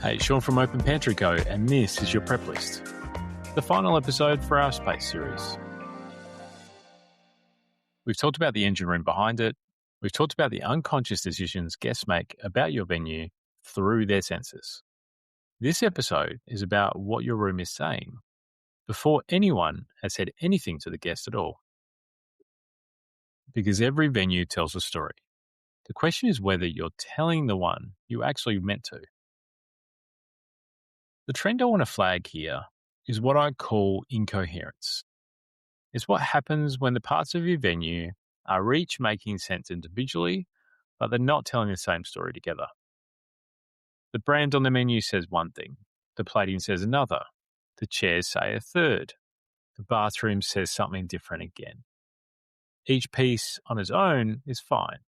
Hey, Sean from Open Pantry Co, and this is your prep list, the final episode for our space series. We've talked about the engine room behind it. We've talked about the unconscious decisions guests make about your venue through their senses. This episode is about what your room is saying before anyone has said anything to the guest at all. Because every venue tells a story. The question is whether you're telling the one you actually meant to. The trend I want to flag here is what I call incoherence. It's what happens when the parts of your venue are each making sense individually, but they're not telling the same story together. The brand on the menu says one thing, the plating says another, the chairs say a third, the bathroom says something different again. Each piece on its own is fine,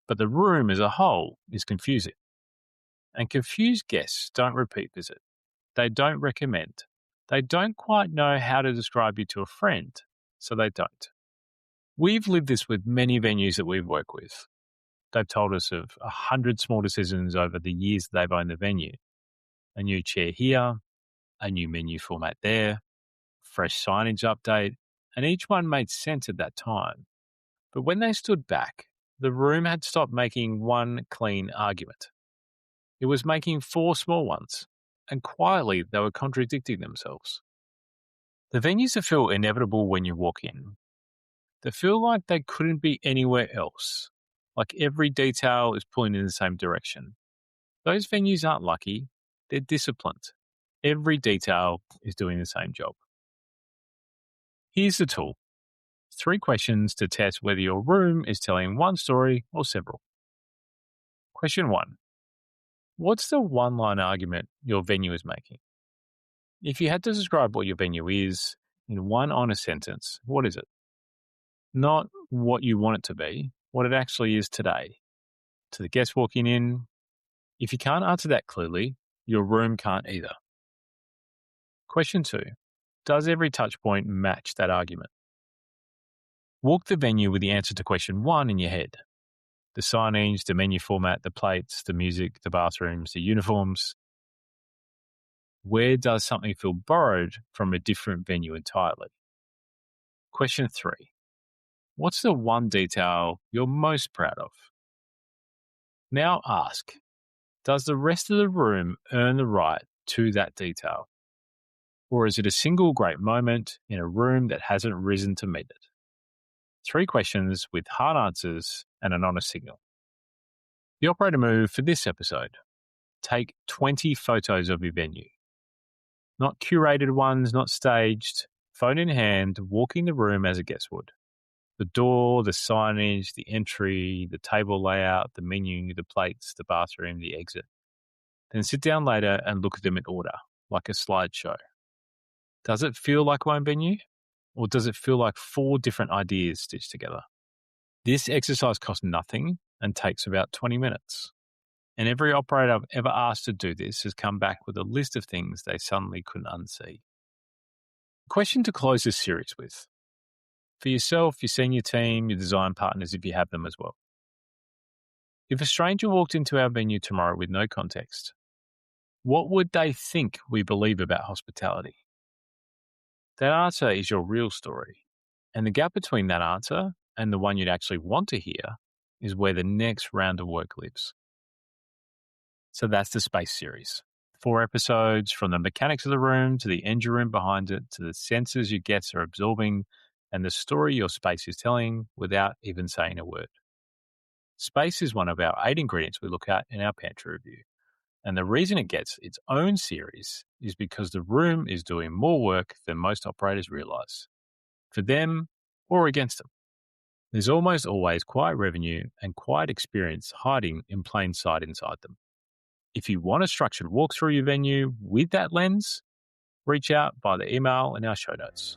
but the room as a whole is confusing. And confused guests don't repeat visit. They don't recommend. They don't quite know how to describe you to a friend, so they don't. We've lived this with many venues that we've worked with. They've told us of 100 small decisions over the years they've owned the venue. A new chair here, a new menu format there, fresh signage update, and each one made sense at that time. But when they stood back, the room had stopped making one clean argument. It was making 4 small ones, and quietly they were contradicting themselves. The venues that feel inevitable when you walk in, they feel like they couldn't be anywhere else, like every detail is pulling in the same direction. Those venues aren't lucky, they're disciplined. Every detail is doing the same job. Here's the tool. 3 questions to test whether your room is telling one story or several. Question 1. What's the one-line argument your venue is making? If you had to describe what your venue is in one honest sentence, what is it? Not what you want it to be, what it actually is today. To the guest walking in, if you can't answer that clearly, your room can't either. Question 2. Does every touch point match that argument? Walk the venue with the answer to question 1 in your head. The signage, the menu format, the plates, the music, the bathrooms, the uniforms. Where does something feel borrowed from a different venue entirely? Question 3. What's the one detail you're most proud of? Now ask, does the rest of the room earn the right to that detail? Or is it a single great moment in a room that hasn't risen to meet it? 3 questions with hard answers and an honest signal. The operator move for this episode. Take 20 photos of your venue. Not curated ones, not staged. Phone in hand, walking the room as a guest would. The door, the signage, the entry, the table layout, the menu, the plates, the bathroom, the exit. Then sit down later and look at them in order, like a slideshow. Does it feel like one venue? Or does it feel like 4 different ideas stitched together? This exercise costs nothing and takes about 20 minutes. And every operator I've ever asked to do this has come back with a list of things they suddenly couldn't unsee. Question to close this series with. For yourself, your senior team, your design partners, if you have them as well. If a stranger walked into our venue tomorrow with no context, what would they think we believe about hospitality? That answer is your real story. And the gap between that answer and the one you'd actually want to hear is where the next round of work lives. So that's the space series. 4 episodes from the mechanics of the room to the engine room behind it to the senses your guests are absorbing and the story your space is telling without even saying a word. Space is one of our 8 ingredients we look at in our pantry review. And the reason it gets its own series is because the room is doing more work than most operators realize, for them or against them. There's almost always quiet revenue and quiet experience hiding in plain sight inside them. If you want a structured walk through your venue with that lens, reach out via the email in our show notes.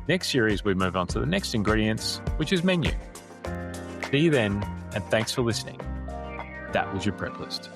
Next series, we move on to the next ingredients, which is menu. See you then, and thanks for listening. That was your prep list.